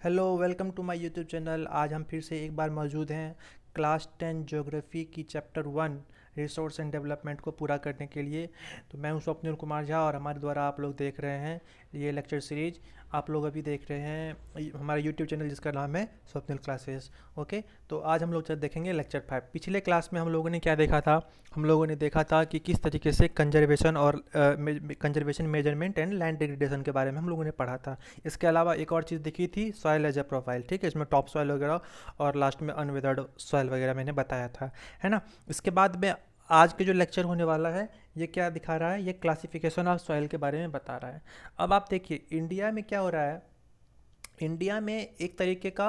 Hello, welcome to my YouTube channel. आज हम फिर से एक बार मौजूद हैं क्लास 10 ज्योग्राफी की चैप्टर 1 रिसोर्स एंड डेवलपमेंट को पूरा करने के लिए। तो मैं हूं स्वप्निल कुमार झा और हमारे द्वारा आप लोग देख रहे हैं ये लेक्चर सीरीज। आप लोग अभी देख रहे हैं हमारा यूट्यूब चैनल जिसका नाम है स्वप्निल क्लासेस। ओके, तो आज हम लोग देखेंगे लेक्चर 5। पिछले क्लास में हम लोगों ने क्या देखा था? हम लोगों ने देखा था कि किस तरीके से कंजर्वेशन और conservation measurement and land degradation के बारे में हम लोगों ने पढ़ा था। इसके अलावा एक और चीज़ देखी थी, सॉइल एज ए प्रोफाइल। ठीक है, इसमें टॉप सॉइल वगैरह और लास्ट में अनवेदर्ड सॉइल वगैरह मैंने बताया था, है ना। इसके बाद में आज के जो लेक्चर होने वाला है ये क्या दिखा रहा है? ये क्लासिफिकेशन ऑफ सॉइल के बारे में बता रहा है। अब आप देखिए इंडिया में क्या हो रहा है। इंडिया में एक तरीके का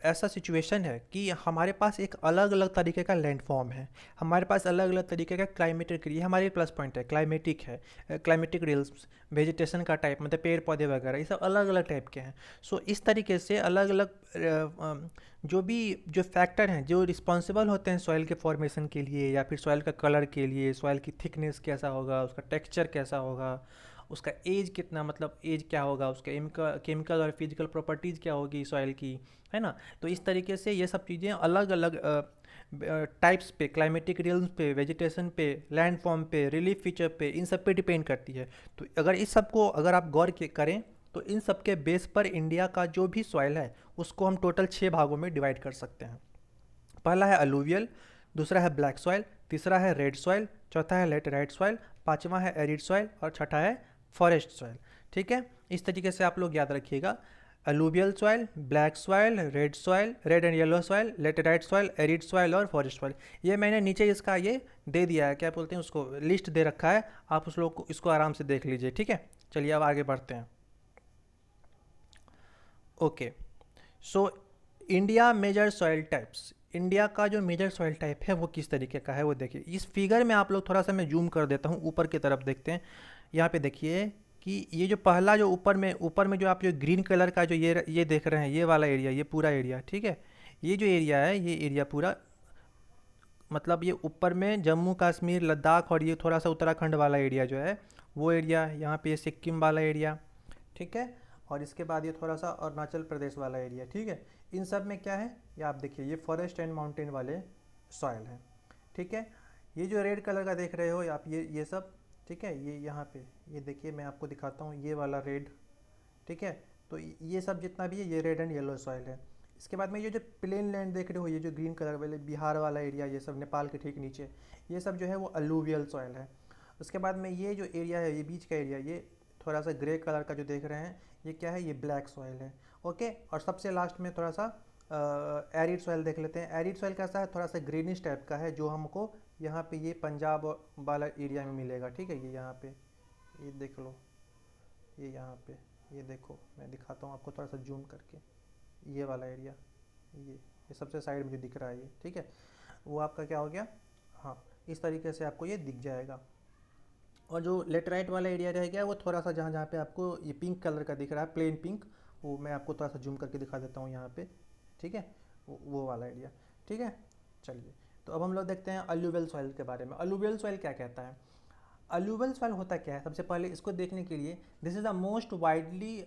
ऐसा सिचुएशन है कि हमारे पास एक अलग अलग तरीके का लैंड फॉर्म है। हमारे पास अलग अलग तरीके का क्लाइमेटिक, ये हमारी प्लस पॉइंट है, क्लाइमेटिक है, क्लाइमेटिक रिल्स, वेजिटेशन का टाइप, मतलब पेड़ पौधे वगैरह, ये सब अलग अलग टाइप के हैं। सो इस तरीके से अलग अलग जो भी जो फैक्टर हैं जो रिस्पॉन्सिबल होते हैं सॉइल के फॉर्मेशन के लिए, या फिर सॉइल का कलर के लिए, सॉइल की थिकनेस कैसा होगा, उसका टेक्सचर कैसा होगा, उसका एज कितना, मतलब एज क्या होगा, उसका केमिकल और फिजिकल प्रॉपर्टीज़ क्या होगी सॉइल की, है ना। तो इस तरीके से ये सब चीज़ें अलग अलग टाइप्स पे, क्लाइमेटिक रिल्म्स पे, वेजिटेशन पे, लैंड फॉर्म पे, रिलीफ फीचर पे, इन सब पे डिपेंड करती है। तो अगर इस सब को अगर आप गौर करें तो इन सब के बेस पर इंडिया का जो भी सॉइल है उसको हम टोटल 6 भागों में डिवाइड कर सकते हैं। पहला है अलूवियल, दूसरा है ब्लैक सॉइल, तीसरा है रेड सॉइल, चौथा है लेटेराइट सॉइल, पांचवा है एरिड सॉइल और छठा है फॉरेस्ट सॉइल। ठीक है, इस तरीके से आप लोग याद रखिएगा। Alluvial soil, black soil, red and yellow soil, laterite soil, arid soil और फॉरेस्ट सॉइल। ये मैंने नीचे इसका ये दे दिया है, क्या बोलते हैं उसको, लिस्ट दे रखा है। आप उस लोग को इसको आराम से देख लीजिए। ठीक है, चलिए अब आगे बढ़ते हैं। Okay, so India major soil types. India का जो मेजर सॉइल टाइप है वो किस तरीके का है वो देखिए इस फिगर में। आप लोग थोड़ा सा मैं जूम कर देता हूँ, ऊपर की तरफ देखते हैं। यहाँ पे देखिए कि ये जो पहला जो ऊपर में जो आप जो ग्रीन कलर का जो ये देख रहे हैं, ये वाला एरिया, ये पूरा एरिया, ठीक है। ये जो एरिया है ये एरिया पूरा, मतलब ये ऊपर में जम्मू कश्मीर लद्दाख और ये थोड़ा सा उत्तराखंड वाला एरिया जो है वो एरिया, यहाँ पे सिक्किम वाला एरिया, ठीक है। और इसके बाद ये थोड़ा सा अरुणाचल प्रदेश वाला एरिया, ठीक है। इन सब में क्या है, ये आप देखिए, ये फॉरेस्ट एंड माउंटेन वाले सॉइल हैं, ठीक है। ये जो रेड कलर का देख रहे हो आप, ये सब, ठीक है। ये यहाँ पे ये देखिए, मैं आपको दिखाता हूँ, ये वाला रेड, ठीक है। तो ये सब जितना भी है ये रेड एंड येलो सॉइल है। इसके बाद में ये जो प्लेन लैंड देख रहे हो, ये जो ग्रीन कलर वाले बिहार वाला एरिया, ये सब नेपाल के ठीक नीचे, ये सब जो है वो अलूवियल सॉइल है। उसके बाद में ये जो एरिया है, ये बीच का एरिया, ये थोड़ा सा ग्रे कलर का जो देख रहे हैं, ये क्या है, ये ब्लैक सॉइल है। ओके, और सबसे लास्ट में थोड़ा सा एरिड सॉइल देख लेते हैं। एरिड सॉइल कैसा है, थोड़ा सा ग्रीनिश टाइप का है, जो हमको यहाँ पे ये पंजाब वाला एरिया में मिलेगा, ठीक है। ये यहाँ पे ये देख लो, ये यहाँ पे ये देखो, मैं दिखाता हूँ आपको थोड़ा सा जूम करके। ये वाला एरिया, ये सबसे साइड में जो दिख रहा है ये, ठीक है, वो आपका क्या हो गया। हाँ, इस तरीके से आपको ये दिख जाएगा। और जो लेटराइट वाला एरिया रह गया वो थोड़ा सा, जहाँ जहाँ पे आपको ये पिंक कलर का दिख रहा है, प्लेन पिंक, वो मैं आपको थोड़ा सा जूम करके दिखा देता हूँ यहाँ पे, ठीक है। वो वाला एरिया, ठीक है। चलिए, तो अब हम लोग देखते हैं अलूवियल सॉइल के बारे में। अलूवियल सॉइल क्या कहता है? अलूवियल सॉइल होता क्या है, सबसे पहले इसको देखने के लिए, this is the most widely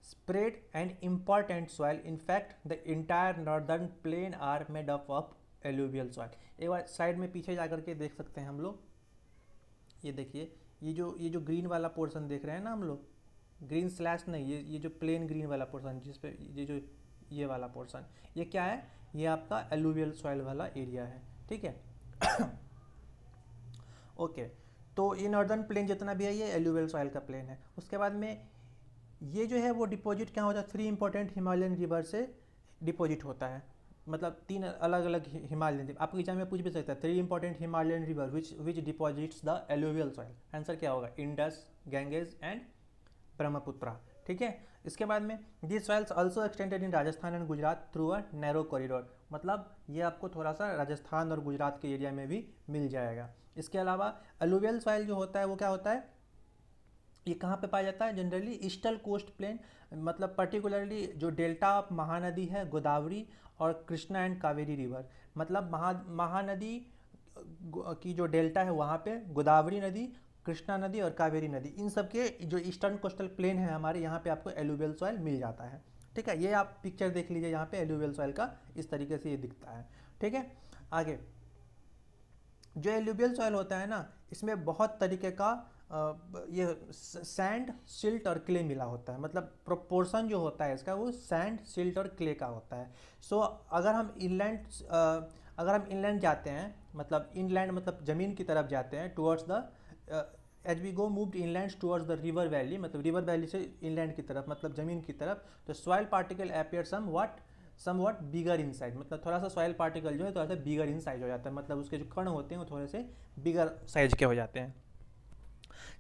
spread and important soil. In fact, the entire northern plain are made up of alluvial soil. एक बार साइड में पीछे जाकर के देख सकते हैं हम लोग। ये देखिए, ये जो ग्रीन वाला पोर्शन देख रहे हैं ना हम लोग, ग्रीन स्लैश नहीं, ये जो प्लेन ग्रीन वाला पोर्शन, जिस पे ये वाला पोर्शन, ये क्या है, ये आपका एलुवियल सॉइल वाला एरिया है, ठीक है। ओके, तो ये नॉर्दर्न प्लेन जितना भी है ये एलुवियल सॉइल का प्लेन है। उसके बाद में ये जो है वो डिपॉजिट क्या होता है, 3 इंपॉर्टेंट हिमालयन रिवर से डिपॉजिट होता है। मतलब 3 अलग अलग हिमालयन, आपके एग्जाम में पूछ भी सकता है, 3 important Himalayan river which deposits the alluvial soil. Answer क्या होगा, इंडस, गैंगेज एंड ब्रह्मपुत्रा, ठीक है। इसके बाद में this soils also extended in Rajasthan and Gujarat through a narrow corridor. मतलब ये आपको थोड़ा सा राजस्थान और गुजरात के एरिया में भी मिल जाएगा। इसके अलावा अलुवियल सॉइल जो होता है वो क्या होता है, ये कहाँ पे पाया जाता है, जनरली ईस्टर्न कोस्ट प्लेन, मतलब पर्टिकुलरली जो डेल्टा ऑफ महानदी है, गोदावरी और कृष्णा एंड कावेरी रिवर। मतलब महानदी की जो डेल्टा है वहाँ पे गोदावरी नदी, कृष्णा नदी और कावेरी नदी, इन सब के जो ईस्टर्न कोस्टल प्लेन है हमारे यहाँ पे आपको एलुवियल सॉइल मिल जाता है, ठीक है, ये आप पिक्चर देख लीजिए, यहाँ पे एलुवियल सॉइल का इस तरीके से ये दिखता है। ठीक है, आगे जो एलुवियल सॉइल होता है ना, इसमें बहुत तरीके का ये सैंड, सिल्ट और क्ले मिला होता है, मतलब प्रोपोर्शन जो होता है इसका वो सैंड, सिल्ट और क्ले का होता है। सो अगर हम इनलैंड जाते हैं, मतलब इनलैंड मतलब ज़मीन की तरफ जाते हैं, towards the as we go moved inland towards the river valley, मतलब रिवर वैली से इनलैंड की तरफ, मतलब ज़मीन की तरफ, तो soil particle appear somewhat bigger in size, मतलब थोड़ा सा सॉइल पार्टिकल जो है थोड़ा सा बिगर इन साइज हो जाता है, मतलब उसके जो कण होते हैं वो थोड़े से बिगर साइज के हो जाते हैं।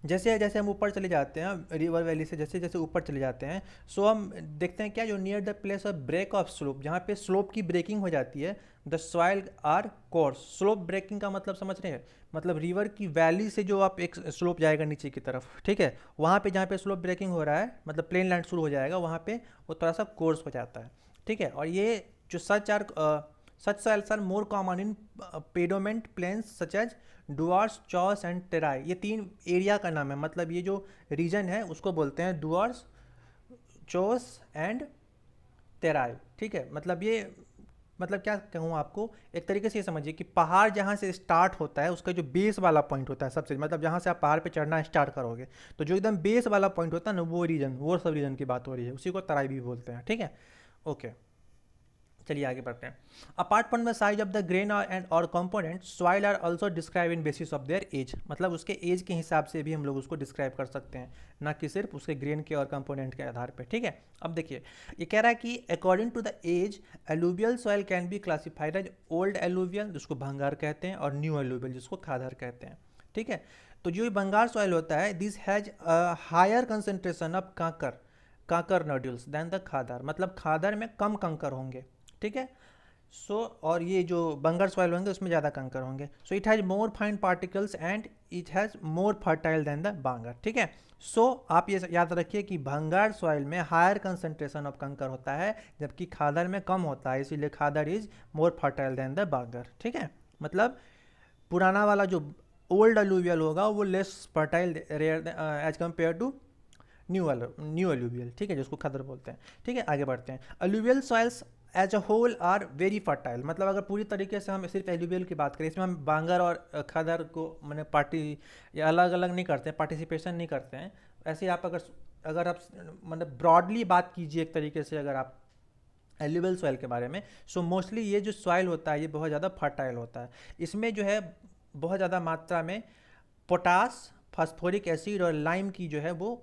जैसे जैसे हम ऊपर चले जाते हैं रिवर वैली से, जैसे जैसे ऊपर चले जाते हैं, सो हम देखते हैं क्या, जो near the place of break of slope, जहाँ पे स्लोप की ब्रेकिंग हो जाती है, the soil are coarse. Slope breaking का मतलब समझ रहे हैं, मतलब रिवर की वैली से जो आप एक स्लोप जाएगा नीचे की तरफ, ठीक है, वहाँ पे जहाँ पे स्लोप ब्रेकिंग हो रहा है, मतलब प्लेन लैंड शुरू हो जाएगा, वहाँ पे वो थोड़ा सा कोर्स हो जाता है। ठीक है, और ये जो such soils are more common in pediment plains such as Duars, Chos and Terai. ये 3 एरिया का नाम है, मतलब ये जो रीजन है उसको बोलते हैं डुआर्स, चोस एंड टेराई। ठीक है, मतलब ये, मतलब क्या कहूँ आपको, एक तरीके से ये समझिए कि पहाड़ जहाँ से स्टार्ट होता है उसका जो बेस वाला पॉइंट होता है सबसे, मतलब जहाँ से आप पहाड़ पे चढ़ना स्टार्ट करोगे, तो जो एकदम बेस वाला पॉइंट होता है ना, वो रीजन, वो सब रीजन की बात हो रही है, उसी को तराई भी बोलते हैं। ठीक है, ओके, चलिए आगे बढ़ते हैं। Apart from the size of the grain and और component, soil are also describe in basis of their age, मतलब उसके एज के हिसाब से भी हम लोग उसको डिस्क्राइब कर सकते हैं, ना कि सिर्फ उसके ग्रेन के और कंपोनेंट के आधार पे। ठीक है, अब देखिए ये कह रहा है कि according to the as alluvial soil can be classified as old alluvial, जिसको भंगार कहते हैं, और न्यू एलुवियल, जिसको खादर कहते हैं। ठीक है, तो जो भंगार सॉइल होता है, this has higher concentration of kankar nodules than the Khadar, मतलब खादर में कम कंकर होंगे। ठीक है, सो और ये जो बंगर सॉइल होंगे उसमें ज़्यादा कंकर होंगे। So it has more fine particles and it has more fertile than the Bangar. ठीक है, सो आप ये याद रखिए कि भंगार सॉइल में हायर कंसंट्रेशन ऑफ कंकर होता है, जबकि खादर में कम होता है, इसीलिए Khadar is more fertile than the Bangar. ठीक है, मतलब पुराना वाला जो ओल्ड अलूवियल होगा वो less fertile rare as compare to new alluvial. ठीक है, जिसको खादर बोलते हैं। ठीक है, आगे बढ़ते हैं। Alluvial soils as a whole are very fertile, मतलब अगर पूरी तरीके से हम सिर्फ एलुवियल की बात करें, इसमें हम बांगर और खादर को मैंने पार्टी या अलग अलग नहीं करते हैं, पार्टिसिपेशन नहीं करते हैं। ऐसे आप अगर आप मतलब ब्रॉडली बात कीजिए एक तरीके से, अगर आप एलुवियल सॉइल के बारे में, सो मोस्टली ये जो सॉइल होता है ये बहुत ज़्यादा फर्टाइल होता है। इसमें जो है बहुत ज़्यादा मात्रा में पोटास, फास्फोरिक एसिड और लाइम की जो है वो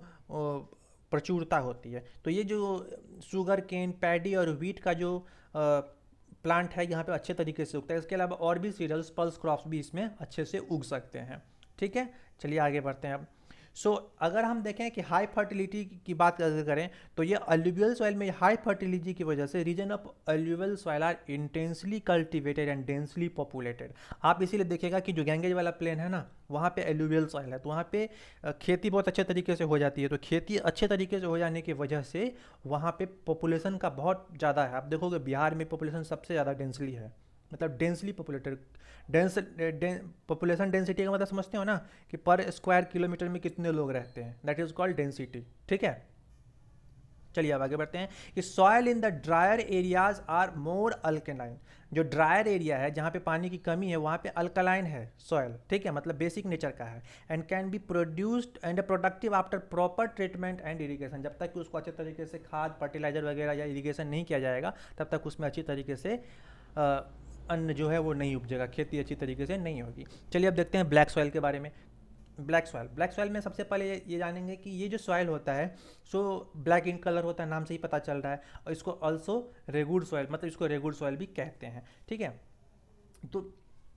प्रचुरता होती है। तो ये जो शुगर केन, पैडी और वीट का जो प्लांट है यहाँ पे अच्छे तरीके से उगता है। इसके अलावा और भी सीरियल्स, पल्स क्रॉप्स भी इसमें अच्छे से उग सकते हैं। ठीक है, चलिए आगे बढ़ते हैं अब। अगर हम देखें कि हाई फर्टिलिटी की बात अगर करें, तो ये अलुवियल सॉइल में हाई फर्टिलिटी की वजह से region of alluvial soil are intensely cultivated and densely populated. आप इसीलिए देखिएगा कि जो गैंगेज वाला प्लेन है ना, वहाँ पे एलुवियल सॉइल है, तो वहाँ पे खेती बहुत अच्छे तरीके से हो जाती है। तो खेती अच्छे तरीके से हो जाने की वजह से वहाँ पे पॉपुलेशन का बहुत ज़्यादा है। आप देखोगे बिहार में पॉपुलेशन सबसे ज़्यादा डेंसली है, मतलब densely populated. Dense population density का मतलब समझते हो ना, कि पर स्क्वायर किलोमीटर में कितने लोग रहते हैं, दैट इज कॉल्ड डेंसिटी। ठीक है, चलिए अब आगे बढ़ते हैं कि soil in the drier areas are more alkaline. जो ड्रायर एरिया है जहाँ पे पानी की कमी है वहाँ पे अल्कलाइन है सॉयल। ठीक है, मतलब बेसिक नेचर का है, and can be produced and productive after proper treatment and irrigation. जब तक कि उसको अच्छे तरीके से खाद, फर्टिलाइजर वगैरह या इरिगेशन नहीं किया जाएगा, तब तक उसमें अच्छी तरीके से अन्न जो है वो नहीं उपजेगा, खेती अच्छी तरीके से नहीं होगी। चलिए अब देखते हैं ब्लैक सॉइल के बारे में। ब्लैक सॉइल में सबसे पहले ये जानेंगे कि ये जो सॉइल होता है, सो ब्लैक इन कलर होता है, नाम से ही पता चल रहा है, और इसको ऑल्सो रेगुड सॉइल, मतलब इसको रेगुड सॉइल भी कहते हैं। ठीक है, तो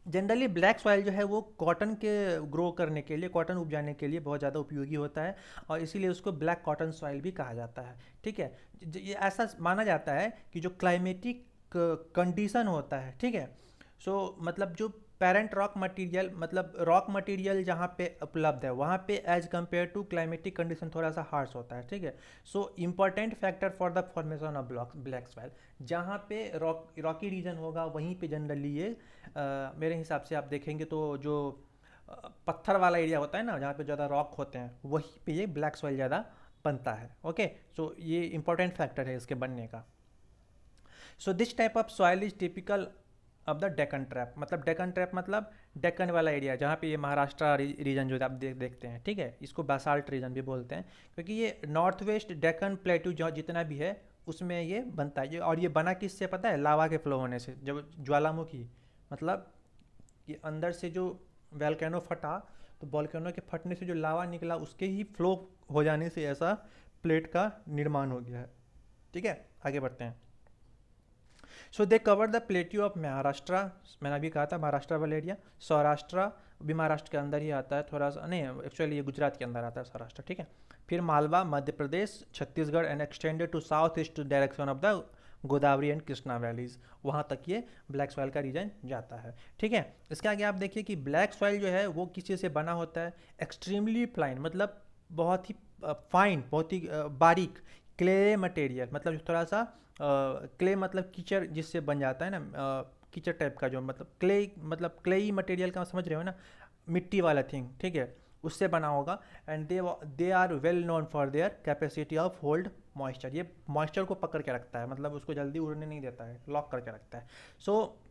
जनरली ब्लैक सॉइल जो है वो कॉटन के ग्रो करने के लिए, कॉटन उपजाने के लिए बहुत ज़्यादा उपयोगी होता है, और इसीलिए उसको ब्लैक कॉटन सॉइल भी कहा जाता है। ठीक है, ये ऐसा माना जाता है कि जो क्लाइमेटिक कंडीशन होता है, ठीक है, मतलब जो पेरेंट रॉक मटेरियल, मतलब रॉक मटेरियल जहाँ पे उपलब्ध है वहाँ पे as compare to climatic condition थोड़ा सा हार्श होता है। ठीक है, important factor for the formation of black soil, जहाँ पे रॉकी रीजन होगा वहीं पे जनरली ये मेरे हिसाब से आप देखेंगे तो जो पत्थर वाला एरिया होता है ना, जहाँ पे ज़्यादा रॉक होते हैं, वहीं पे ये ब्लैक सॉइल ज़्यादा बनता है। ओके, सो ये इंपॉर्टेंट फैक्टर है इसके बनने का। So this type of soil is typical of the Deccan trap, मतलब डेक्कन ट्रैप मतलब डेक्कन वाला एरिया जहाँ पे ये महाराष्ट्र रीजन जो आप देखते हैं, ठीक है, इसको बासाल्ट रीजन भी बोलते हैं, क्योंकि ये नॉर्थ वेस्ट डेक्कन प्लेटू जो जितना भी है उसमें ये बनता है। और ये बना किससे पता है? लावा के फ्लो होने से। जब ज्वालामुखी मतलब ये अंदर से जो वोल्केनो फटा, तो वोल्केनो के फटने से जो लावा निकला उसके ही फ्लो हो जाने से ऐसा प्लेट का निर्माण हो गया है। ठीक है, आगे बढ़ते हैं। So they cover the plateau of Maharashtra, मैंने अभी कहा था महाराष्ट्र वाला एरिया। सौराष्ट्र भी महाराष्ट्र के अंदर ही आता है, थोड़ा सा नहीं, एक्चुअली ये गुजरात के अंदर आता है सौराष्ट्र, ठीक है। फिर Malwa, Madhya Pradesh, Chhattisgarh and extended to south east direction of the Godavari and Krishna valleys, वहाँ तक ये ब्लैक सॉइल का रीजन जाता है। ठीक है, इसके आगे आप देखिए कि ब्लैक सॉइल जो है वो किस चीज़ से बना होता है? एक्सट्रीमली फ्लाइन, मतलब बहुत ही फाइन, बहुत ही बारीक क्ले मटेरियल, मतलब थोड़ा सा क्ले मतलब कीचड़ जिससे बन जाता है ना, कीचड़ टाइप का जो, मतलब क्ले मतलब क्लेई मटेरियल का समझ रहे हो ना, मिट्टी वाला थिंग, ठीक है, उससे बना होगा। And they are well known for their capacity of hold moisture, ये मॉइस्चर को पकड़ के रखता है, मतलब उसको जल्दी उड़ने नहीं देता है, लॉक करके रखता है। So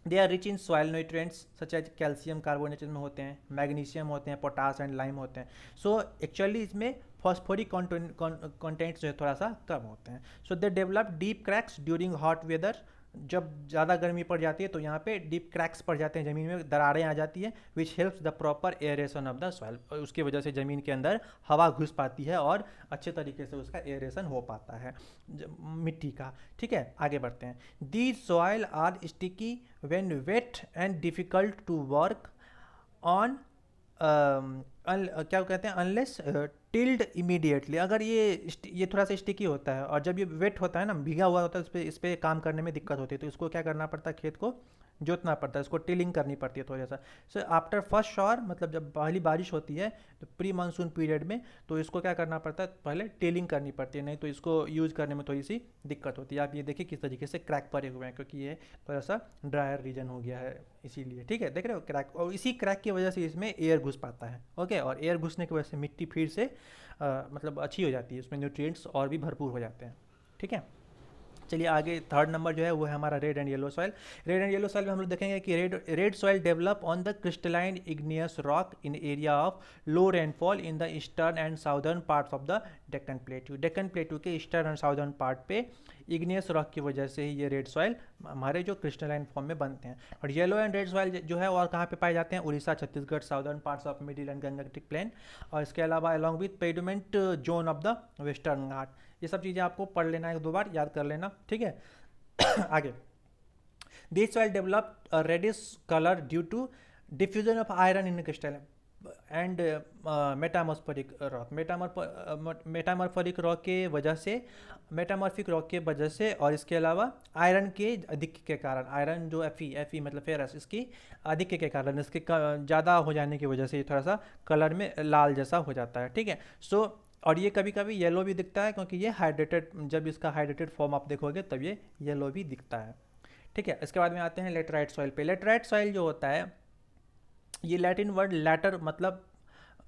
they are rich in soil nutrients such as calcium carbonate में होते हैं, मैग्नीशियम होते हैं, पोटास एंड लाइम होते हैं। सो एक्चुअली इसमें फॉस्फोरिक कंटेंट्स जो है थोड़ा सा कम होते हैं। So they develop deep cracks during hot weather, जब ज़्यादा गर्मी पड़ जाती है तो यहाँ पे डीप क्रैक्स पड़ जाते हैं, ज़मीन में दरारें आ जाती हैं, which helps the proper aeration of the soil, उसकी वजह से ज़मीन के अंदर हवा घुस पाती है और अच्छे तरीके से उसका एयरेशन हो पाता है मिट्टी का। ठीक है, आगे बढ़ते हैं। These soil are sticky when wet and difficult to work on, क्या कहते हैं, अनलेस टिल्ड इमीडिएटली, अगर ये थोड़ा सा स्टिकी होता है और जब ये वेट होता है ना, भीगा हुआ होता है, इस पर काम करने में दिक्कत होती है, तो इसको क्या करना पड़ता है? खेत को जोतना पड़ता है, इसको टिलिंग करनी पड़ती है थोड़ा सा। सो आफ्टर फर्स्ट शॉवर, मतलब जब पहली बारिश होती है तो प्री मानसून पीरियड में, तो इसको क्या करना पड़ता है? पहले टिलिंग करनी पड़ती है, नहीं तो इसको यूज़ करने में थोड़ी सी दिक्कत होती है। आप ये देखिए किस तरीके से क्रैक पड़े हुए हैं, क्योंकि ये थोड़ा सा ड्रायर रीजन हो गया है इसीलिए। ठीक है, देख रहे हो क्रैक, और इसी क्रैक की वजह से इसमें एयर घुस पाता है। ओके, और एयर घुसने की वजह से मिट्टी फिर से मतलब अच्छी हो जाती है, उसमें न्यूट्रिएंट्स और भी भरपूर हो जाते हैं। ठीक है, चलिए आगे थर्ड नंबर जो है वो है हमारा red and yellow soil. Red and yellow soil में हम लोग देखेंगे कि red soil develop on the crystalline igneous rock in area of low rainfall in the eastern and southern parts of the Deccan प्लेटू। Deccan प्लेटू के ईस्टर्न एंड साउदर्न पार्ट पे igneous rock की वजह से ही ये रेड सॉइल हमारे जो क्रिस्टलाइन फॉर्म में बनते हैं। और येलो एंड रेड सॉइल जो है और कहाँ पे पाए जाते हैं? Orissa, Chhattisgarh, southern parts of middle and Gangetic plain, और इसके अलावा along with pediment zone of the western घाट। ये सब चीज़ें आपको पढ़ लेना है, 2 बार याद कर लेना। ठीक है, आगे। This soil develop reddish colour due to diffusion of iron in crystal and metamorphic rock. Metamorphic rock के वजह से, मेटामॉर्फिक रॉक के वजह से, और इसके अलावा आयरन के अधिक के कारण, आयरन जो एफी मतलब फेरस, इसकी अधिक के कारण, इसके ज़्यादा हो जाने की वजह से ये थोड़ा सा कलर में लाल जैसा हो जाता है। ठीक है, सो और ये कभी कभी येलो भी दिखता है, क्योंकि ये हाइड्रेटेड, जब इसका हाइड्रेटेड फॉर्म आप देखोगे तब ये येलो भी दिखता है। ठीक है, इसके बाद में आते हैं लेटराइट सॉइल पे। लेटराइट सॉइल जो होता है, ये लैटिन वर्ड लैटर मतलब,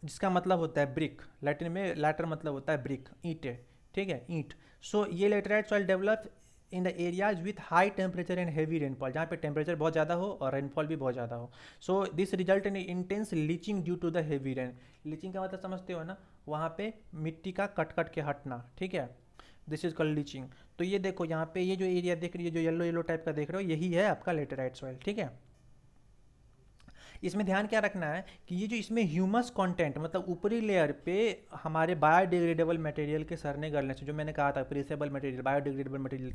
जिसका मतलब होता है ब्रिक, लैटिन में लैटर मतलब होता है ब्रिक, ईंट। ठीक है, ईंट। सो ये laterite soil develop in the areas with high temperature and heavy rainfall, जहाँ पे टेम्परेचर बहुत ज़्यादा हो और रेनफॉल भी बहुत ज़्यादा हो। So this result in intense leaching due to the heavy rain. Leaching का मतलब समझते हो ना, वहाँ पे मिट्टी का कट कट के हटना। ठीक है, दिस इज कॉल्ड लीचिंग। तो ये देखो यहाँ पे ये जो एरिया देख रही है, जो येलो येलो टाइप का देख रहे हो, यही है आपका लेटराइट सॉइल। ठीक है, इसमें ध्यान क्या रखना है कि ये जो इसमें ह्यूमस कंटेंट, मतलब ऊपरी लेयर पे हमारे बायोडिग्रेडेबल मटेरियल के सड़ने गलने से, जो मैंने कहा था प्रेसेबल मटेरियल, बायोडिग्रेडेबल मटेरियल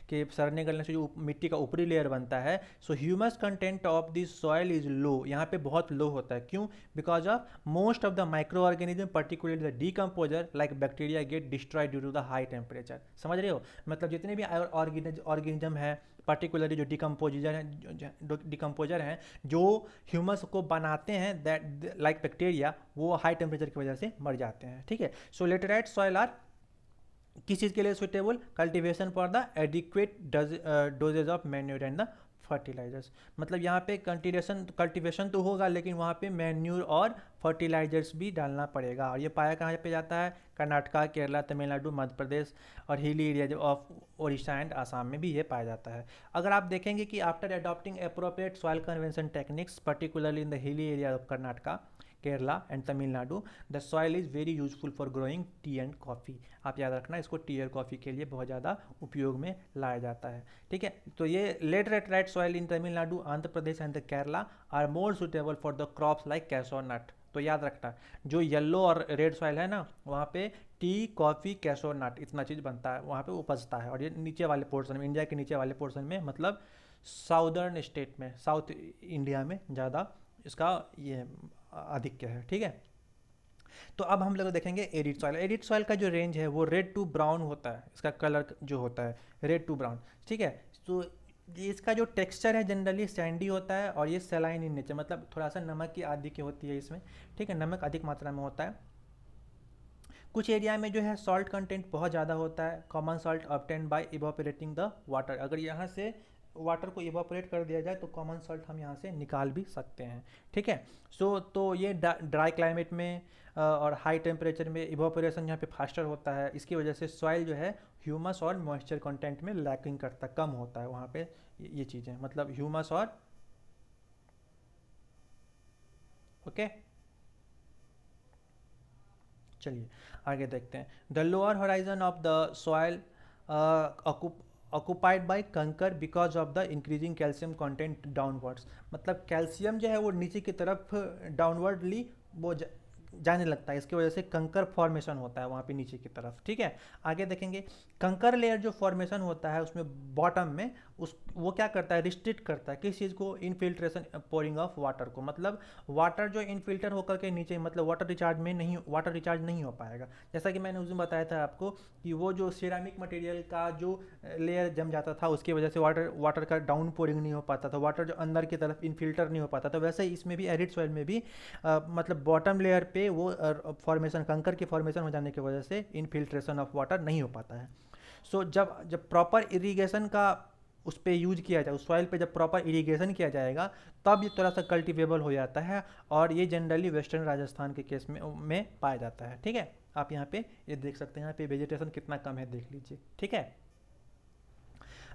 के सड़ने गलने से जो मिट्टी का ऊपरी लेयर बनता है, so humus content of this soil is low, यहाँ पे बहुत लो होता है। क्यों? Because of most of the micro organism particularly the decomposer like bacteria get destroyed due to the high temperature. समझ रहे हो? मतलब जितने भी ऑर्गेनिज्म है, पर्टिकुलरली जो डिकम्पोजर हैं, जो ह्यूमस को बनाते हैं, दैट लाइक बैक्टीरिया, वो हाई टेम्परेचर की वजह से मर जाते हैं। ठीक है, सो लेटराइट सॉइल आर किस चीज़ के लिए suitable? Cultivation for the adequate dosages of manure and the fertilisers. मतलब यहाँ पे कल्टीवेशन तो होगा, लेकिन वहाँ पे मैन्यूर और फर्टिलाइजर्स भी डालना पड़ेगा। और ये पाया कहाँ पे जाता है? कर्नाटका, केरला, तमिलनाडु, मध्य प्रदेश और hilly area of Odisha and Assam में भी ये पाया जाता है। अगर आप देखेंगे कि after adopting appropriate soil convention techniques particularly in the hilly area of Karnataka, Kerala and Tamil Nadu, the soil is very useful for growing T and coffee. आप याद रखना, इसको टी और कॉफ़ी के लिए बहुत ज़्यादा उपयोग में लाया जाता है। ठीक है, तो ये laterite soil in Tamil Nadu, Andhra Pradesh and the Kerala are more suitable for the crops like cashew nut. तो याद रखना, जो येलो और रेड सॉइल है ना, वहाँ पे टी, कॉफ़ी, कैशो नट इतना चीज़ बनता है, वहाँ पे उपजता है। और ये नीचे वाले पोर्शन में, इंडिया के नीचे वाले पोर्शन में, मतलब साउदर्न स्टेट में, साउथ इंडिया में ज़्यादा इसका ये आधिक्य है। ठीक है, तो अब हम लोग देखेंगे एरिड सॉइल। एरिड सॉइल का जो रेंज है वो रेड टू ब्राउन होता है, इसका कलर जो होता है रेड टू ब्राउन। ठीक है, तो इसका जो टेक्सचर है जनरली सैंडी होता है और ये सेलाइन इन नेचर, मतलब थोड़ा सा नमक की आधिक्य होती है इसमें। ठीक है, नमक अधिक मात्रा में होता है। कुछ एरिया में जो है सॉल्ट कंटेंट बहुत ज़्यादा होता है। Common salt obtained by evaporating the water. अगर यहाँ से वाटर को इवापोरेट कर दिया जाए तो कॉमन सॉल्ट हम यहाँ से निकाल भी सकते हैं। ठीक है, तो ये ड्राई क्लाइमेट में और हाई टेम्परेचर में इवापोरेशन यहाँ पे फास्टर होता है। इसकी वजह से सॉइल जो है ह्यूमस और मॉइस्चर कंटेंट में लैकिंग करता, कम होता है वहाँ पे ये चीज़ें, मतलब ह्यूमस और ओके। चलिए आगे देखते हैं। The lower horizon of the soil occupied by kankar because of the increasing calcium content downwards. मतलब कैल्शियम जो है वो नीचे की तरफ डाउनवर्डली वो जाने लगता है, इसकी वजह से कंकर फॉर्मेशन होता है वहाँ पे नीचे की तरफ। ठीक है, आगे देखेंगे। कंकर लेयर जो फॉर्मेशन होता है उसमें बॉटम में वो क्या करता है? रिस्ट्रिक्ट करता है किस चीज़ को? इनफिल्ट्रेशन पोरिंग ऑफ वाटर को। मतलब वाटर जो इनफिल्टर होकर के नीचे, मतलब वाटर रिचार्ज नहीं हो पाएगा। जैसा कि मैंने उस दिन बताया था आपको कि वो जो सिरामिक मटेरियल का जो लेयर जम जाता था उसकी वजह से वाटर का डाउन पोरिंग नहीं हो पाता था, वाटर जो अंदर की तरफ इनफिल्टर नहीं हो पाता था। वैसे इसमें भी एरिड सॉइल में भी मतलब बॉटम लेयर पे वो फॉर्मेशन, कंकर की फॉर्मेशन हो जाने की वजह से इनफिल्ट्रेशन ऑफ वाटर नहीं हो पाता है। सो जब प्रॉपर इरिगेशन का उस पर यूज किया जाए, उस सॉइल पे जब प्रॉपर इरिगेशन किया जाएगा तब ये थोड़ा सा कल्टिवेबल हो जाता है। और ये जनरली वेस्टर्न राजस्थान के केस में पाया जाता है। ठीक है, आप यहाँ पे ये देख सकते हैं, यहाँ पे वेजिटेशन कितना कम है देख लीजिए। ठीक है,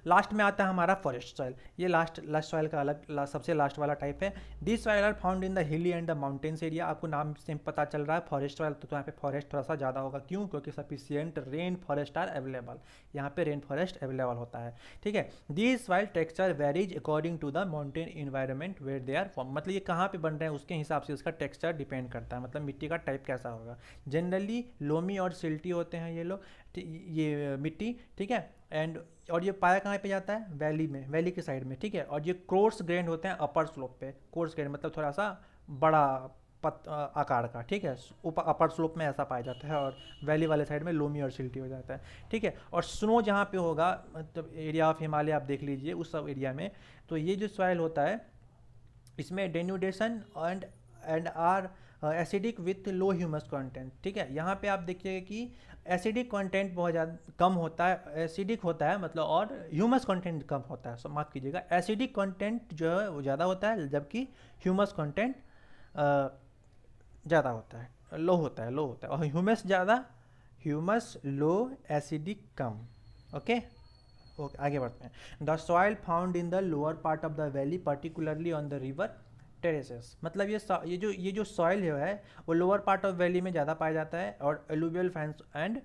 लास्ट में आता है हमारा फॉरेस्ट सॉइल। ये लास्ट सॉइल का सबसे लास्ट वाला टाइप है। This soil are found in the hilly and the mountains area. आपको नाम से पता चल रहा है फॉरेस्ट सॉइल, तो यहाँ पे फॉरेस्ट थोड़ा सा ज़्यादा होगा। क्यों? क्योंकि sufficient rain forest are available, यहाँ पे रेन फॉरेस्ट अवेलेबल होता है। ठीक है, this soil texture varies according to the mountain environment where they are form. मतलब ये कहाँ पे बन रहे हैं उसके हिसाब से उसका टेक्सचर डिपेंड करता है, मतलब मिट्टी का टाइप कैसा होगा। जनरली लोमी और सिल्टी होते हैं ये लोग, ये मिट्टी। ठीक है, और ये पाया कहाँ पे जाता है? वैली में, वैली के साइड में। ठीक है, और ये कोर्स ग्रेन्ड होते हैं अपर स्लोप पे। कोर्स ग्रेन्ड मतलब थोड़ा सा बड़ा आकार का। ठीक है, ऊपर अपर स्लोप में ऐसा पाया जाता है और वैली वाले साइड में लोमी और सिल्टी हो जाता है। ठीक है, और स्नो जहाँ पे होगा, मतलब एरिया ऑफ हिमालय आप देख लीजिए उस सब एरिया में, तो ये जो सॉइल होता है इसमें denudation and are acidic with low humus content. ठीक है, यहाँ पे आप देखिएगा कि एसिडिक कंटेंट बहुत ज़्यादा कम होता है, एसिडिक होता है मतलब, और ह्यूमस कंटेंट कम होता है। माफ़ कीजिएगा, एसिडिक कंटेंट जो है वो ज़्यादा होता है, जबकि ह्यूमस कंटेंट ज़्यादा होता है, लो होता है और ह्यूमस ज़्यादा, ह्यूमस लो, एसिडिक कम। ओके ओके, आगे बढ़ते हैं। The soil found in the lower part of the valley particularly on the river terraces. मतलब ये जो सॉइल है वो लोअर पार्ट ऑफ वैली में ज़्यादा पाया जाता है। और alluvial fans and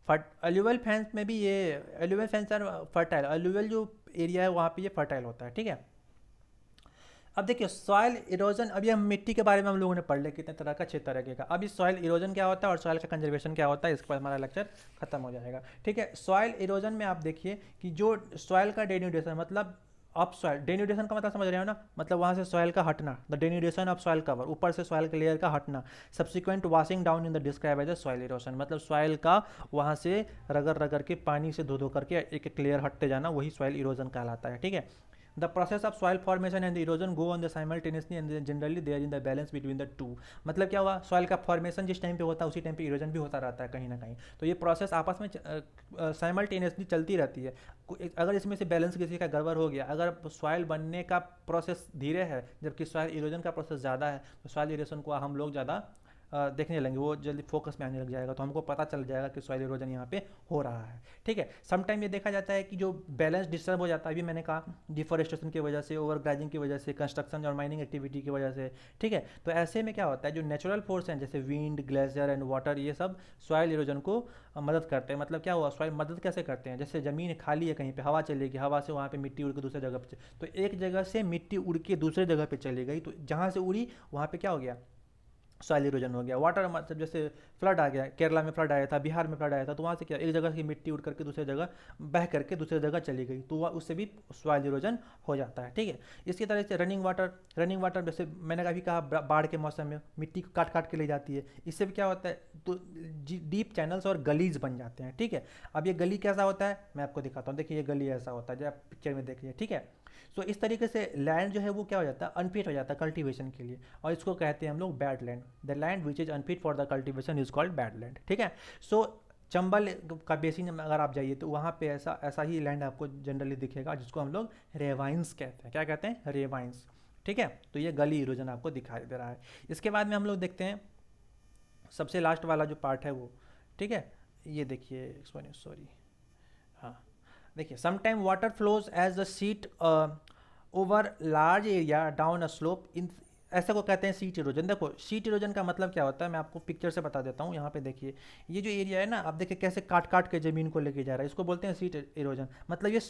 alluvial fans में भी ये एलुवियल फैंस और फर्टाइल, एलुवियल जो एरिया है वहाँ पे ये फर्टाइल होता है। ठीक है, अब देखिए सॉइल इरोजन। अभी हम मिट्टी के बारे में हम लोगों ने पढ़ लिया कितने तरह का, 6 तरह का। अब इस सॉइल इरोजन क्या होता है और सॉइल का कंजर्वेशन क्या होता है, इसके बाद हमारा लेक्चर खत्म हो जाएगा। ठीक है, सॉइल इरोजन में आप देखिए कि जो सॉइल का डेन्यूडेशन, मतलब ऑफ सॉइल, डेन्यूडेशन का मतलब समझ रहे हो ना, मतलब वहाँ से सॉइल का हटना, the denudation of soil cover, ऊपर से सॉइल के लेयर का हटना। Subsequent washing down in the describe as soil erosion, मतलब सॉइल का वहाँ से रगड़ रगड़ के पानी से धो करके एक एक लेयर हटते जाना, वही सॉइल इरोजन कहलाता है। ठीक है, the process of soil formation and erosion go on the simultaneously and generally there in the balance between the two. मतलब क्या हुआ, सॉइल का फॉर्मेशन जिस टाइम पे होता है उसी टाइम पे इरोजन भी होता रहता है कहीं ना कहीं। तो ये प्रोसेस आपस में साइमल्टेनियसली चलती रहती है। अगर इसमें से बैलेंस किसी का गड़बड़ हो गया, अगर सॉइल बनने का प्रोसेस धीरे है जबकि सॉइल इरोजन का प्रोसेस ज़्यादा है, तो सॉइल इरोजन को हम लोग ज़्यादा देखने लगेंगे, वो जल्दी फोकस में आने लग जाएगा, तो हमको पता चल जाएगा कि सॉइल इरोजन यहाँ पे हो रहा है। ठीक है, समटाइम ये देखा जाता है कि जो बैलेंस डिस्टर्ब हो जाता है, अभी मैंने कहा डिफॉरेस्टेशन की वजह से, ओवर ग्राजिंग की वजह से, कंस्ट्रक्शन और माइनिंग एक्टिविटी की वजह से। ठीक है, तो ऐसे में क्या होता है, जो नेचुरल फोर्स हैं जैसे विंड, ग्लेशियर एंड वाटर, ये सब सॉइल इरोजन को मदद करते हैं। मतलब क्या हुआ, सॉइल मदद कैसे करते हैं, जैसे ज़मीन खाली है कहीं पे, हवा चलेगी, हवा से वहाँ पे मिट्टी उड़ के दूसरे जगह पे, तो एक जगह से मिट्टी उड़ के दूसरे जगह पे चली गई, तो जहाँ से उड़ी वहाँ पे क्या हो गया, सॉइल इरोजन हो गया। वाटर मतलब जैसे फ्लड आ गया, केरला में फ्लड आया था, बिहार में फ्लड आया था, तो वहाँ से क्या, एक जगह की मिट्टी उड़ करके दूसरी जगह बह करके दूसरी जगह चली गई, तो वह उससे भी सॉइल इरोजन हो जाता है। ठीक है, इसी तरह से रनिंग वाटर जैसे मैंने अभी कहा, बाढ़ के मौसम में मिट्टी को काट काट के ले जाती है, इससे भी क्या होता है, तो डीप चैनल्स और गलीज बन जाते हैं। ठीक है, अब ये गली कैसा होता है मैं आपको दिखाता हूँ, देखिए ये गली ऐसा होता है जो आप पिक्चर में देखिए। ठीक है, सो इस तरीके से लैंड जो है वो क्या हो जाता है, अनफिट हो जाता है कल्टीवेशन के लिए, और इसको कहते हैं हम लोग bad land. The land which is unfit for the cultivation is called bad land. ठीक है, सो चंबल का बेसिन में अगर आप जाइए तो वहाँ पे ऐसा ऐसा ही लैंड आपको जनरली दिखेगा, जिसको हम लोग रेवाइंस कहते हैं। क्या कहते हैं, रेवाइंस। ठीक है, तो ये गली इरोजन आपको दिखाई दे रहा है। इसके बाद में हम लोग देखते हैं सबसे लास्ट वाला जो पार्ट है वो। ठीक है, ये देखिए, सॉरी, हाँ देखिए, sometime water flows as a sheet over large area down a slope, इन ऐसे को कहते हैं सीट इरोजन। देखो सीट इरोजन का मतलब क्या होता है, मैं आपको पिक्चर से बता देता हूँ। यहाँ पे देखिए, ये जो एरिया है ना, आप देखिए कैसे काट काट के ज़मीन को लेके जा रहा है, इसको बोलते हैं सीट इरोजन। मतलब ये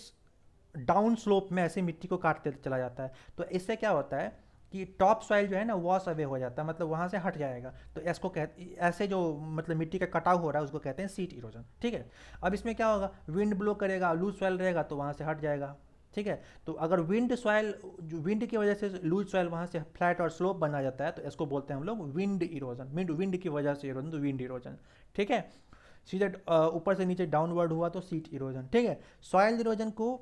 डाउन स्लोप में ऐसे मिट्टी को काटते चला जाता है, तो इससे क्या होता है कि टॉप सॉइल जो है ना वॉश अवे हो जाता है, मतलब वहाँ से हट जाएगा, तो इसको कहते, ऐसे जो मतलब मिट्टी का कटाव हो रहा है उसको कहते हैं सीट इरोजन। ठीक है, अब इसमें क्या होगा, विंड ब्लो करेगा, लूज सॉइल रहेगा तो वहाँ से हट जाएगा। ठीक है, तो अगर विंड सॉइल, जो विंड की वजह से लूज सॉइल वहाँ से फ्लैट और स्लोप बना जाता है, तो इसको बोलते हैं हम लोग विंड इरोजन। विंड की वजह से इरोजन, तो विंड इरोजन। ठीक है, सीधे ऊपर से नीचे डाउनवर्ड हुआ तो सीट इरोजन। ठीक है, सॉइल इरोजन को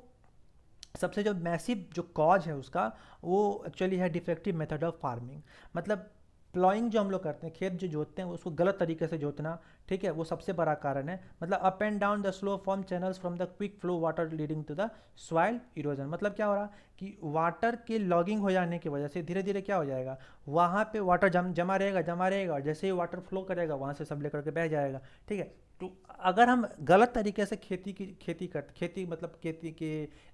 सबसे जो मैसिव जो कॉज है उसका, वो एक्चुअली है डिफेक्टिव मेथड ऑफ फार्मिंग। मतलब प्लॉइंग जो हम लोग करते हैं, खेत जो जोतते हैं उसको गलत तरीके से जोतना। ठीक है, वो सबसे बड़ा कारण है। मतलब up and down the slow form channels from the quick flow water leading to the soil erosion. मतलब क्या हो रहा कि वाटर के लॉगिंग हो जाने की वजह से धीरे धीरे क्या हो जाएगा, वहाँ पे वाटर जमा रहेगा जमा रहेगा, और जैसे ही वाटर फ्लो करेगा वहाँ से सब लेकर के बह जाएगा। ठीक है, तो अगर हम गलत तरीके से खेती मतलब खेती के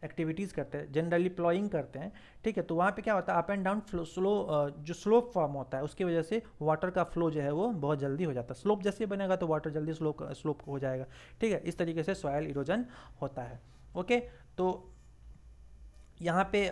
एक्टिविटीज़ करते हैं, जनरली प्लॉइंग करते हैं, ठीक है, तो वहाँ पे क्या होता है, up and down flow, slow जो स्लोप फॉर्म होता है उसकी वजह से वाटर का फ्लो जो है वो बहुत जल्दी हो जाता है। स्लोप जैसे बनेगा तो वाटर जल्दी स्लोप हो जाएगा। ठीक है, इस तरीके से सॉइल इरोजन होता है। ओके, तो यहाँ पे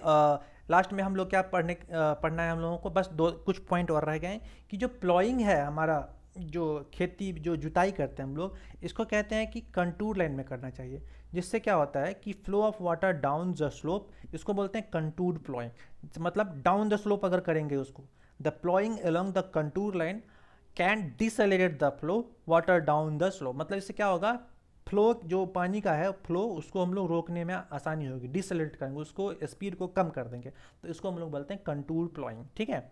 लास्ट में हम लोग क्या पढ़ना है हम लोगों को, बस दो कुछ पॉइंट और रह गए हैं कि जो प्लॉइंग है हमारा, जो खेती जो जुताई करते हैं हम लोग, इसको कहते हैं कि कंटूर लाइन में करना चाहिए, जिससे क्या होता है कि flow of water down the slope, इसको बोलते हैं कंटूर प्लॉइंग। मतलब डाउन द स्लोप अगर करेंगे उसको, the ploughing along the contour line can decelerate the flow water down the slope. मतलब इससे क्या होगा, फ्लो जो पानी का है फ्लो, उसको हम लोग रोकने में आसानी होगी, डिसलेरेट करेंगे उसको, स्पीड को कम कर देंगे, तो इसको हम लोग बोलते हैं कंटूर प्लॉइंग। ठीक है,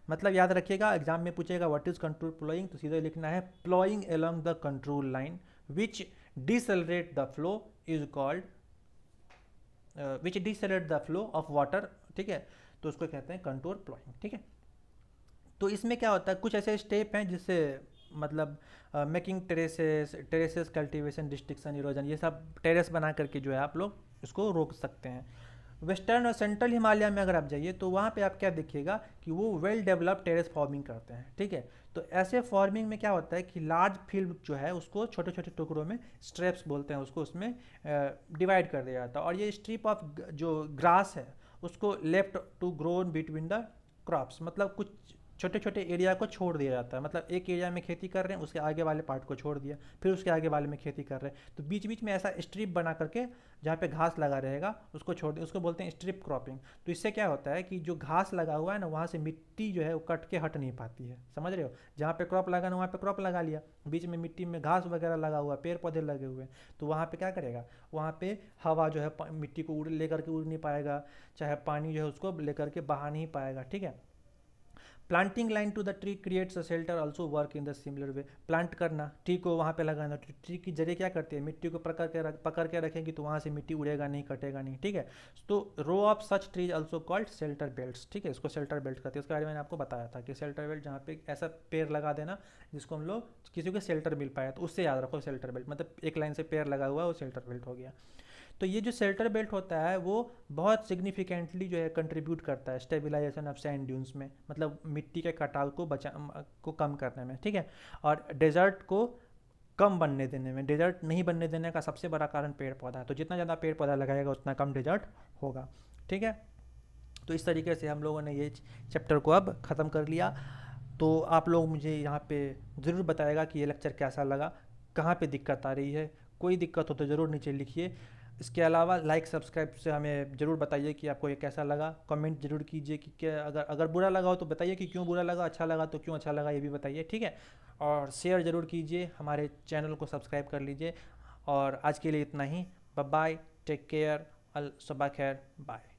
मतलब याद रखिएगा, एग्जाम में पूछेगा व्हाट इज कंट्रोल प्लॉइंग, तो सीधे लिखना है ploughing along the control line which decelerate the flow is called which decelerate the flow of water. ठीक है, तो उसको कहते हैं कंट्रोल प्लॉइंग। ठीक है, तो इसमें क्या होता है, कुछ ऐसे स्टेप हैं जिससे मतलब making terraces cultivation destruction erosion, ये सब टेरेस बना करके जो है आप लोग इसको रोक सकते हैं। वेस्टर्न और सेंट्रल हिमालय में अगर आप जाइए तो वहाँ पे आप क्या देखिएगा कि वो वेल डेवलप्ड टेरेस फार्मिंग करते हैं। ठीक है, तो ऐसे फार्मिंग में क्या होता है कि लार्ज फील्ड जो है उसको छोटे छोटे टुकड़ों में, स्ट्रेप्स बोलते हैं उसको, उसमें डिवाइड कर दिया जाता है, और ये स्ट्रिप ऑफ जो ग्रास है उसको left to grown between the crops. मतलब कुछ छोटे छोटे एरिया को छोड़ दिया जाता है, मतलब एक एरिया में खेती कर रहे हैं, उसके आगे वाले पार्ट को छोड़ दिया, फिर उसके आगे वाले में खेती कर रहे हैं, तो बीच बीच में ऐसा स्ट्रिप बना करके जहाँ पे घास लगा रहेगा उसको छोड़ दें, उसको बोलते हैं स्ट्रिप क्रॉपिंग। तो इससे क्या होता है कि जो घास लगा हुआ है ना, वहाँ से मिट्टी जो है वो कट के हट नहीं पाती है, समझ रहे हो। जहाँ पे क्रॉप लगाना वहाँ पे क्रॉप लगा लिया, बीच में मिट्टी में घास वगैरह लगा हुआ है, पेड़ पौधे लगे हुए हैं, तो वहाँ पे क्या करेगा, वहाँ पे हवा जो है मिट्टी को उड़ लेकर के उड़ नहीं पाएगा, चाहे पानी जो है उसको लेकर के बहा नहीं पाएगा, ठीक है। Planting line to the tree creates a shelter also work in the similar way. Plant करना, ट्री को वहाँ पे लगाना, तो ट्री की जड़ें क्या करती है, मिट्टी को पकड़ के रखेंगी, तो वहाँ से मिट्टी उड़ेगा नहीं, कटेगा नहीं, ठीक है। तो row of such trees also called shelter belts, ठीक है, इसको शेल्टर बेल्ट कहते हैं। इसके बारे में मैंने आपको बताया था कि शेल्टर बेल्ट जहाँ पे ऐसा पेड़ लगा देना जिसको हम लोग किसी को शेल्टर मिल पाए, तो उससे याद रखो शेल्टर बेल्ट, मतलब एक लाइन से पेड़ लगा हुआ है वो शेल्टर बेल्ट हो गया। तो ये जो शेल्टर बेल्ट होता है वो बहुत सिग्निफिकेंटली जो है कंट्रीब्यूट करता है स्टेबलाइजेशन ऑफ सैंड ड्यून्स में, मतलब मिट्टी के कटाव को कम करने में, ठीक है। और डेजर्ट को कम बनने देने में, डेजर्ट नहीं बनने देने का सबसे बड़ा कारण पेड़ पौधा है, तो जितना ज़्यादा पेड़ पौधा लगाएगा उतना कम डेजर्ट होगा, ठीक है। तो इस तरीके से हम लोगों ने ये चैप्टर को अब ख़त्म कर लिया। तो आप लोग मुझे यहाँ पे ज़रूर बताएगा कि ये लेक्चर कैसा लगा, कहाँ पे दिक्कत आ रही है, कोई दिक्कत हो तो ज़रूर नीचे लिखिए। इसके अलावा लाइक सब्सक्राइब से हमें ज़रूर बताइए कि आपको ये कैसा लगा, कमेंट ज़रूर कीजिए कि क्या, अगर अगर बुरा लगा हो तो बताइए कि क्यों बुरा लगा, अच्छा लगा तो क्यों अच्छा लगा ये भी बताइए, ठीक है। और शेयर ज़रूर कीजिए, हमारे चैनल को सब्सक्राइब कर लीजिए। और आज के लिए इतना ही, बाय बाय, टेक केयर, अल सबा खैर, बाय।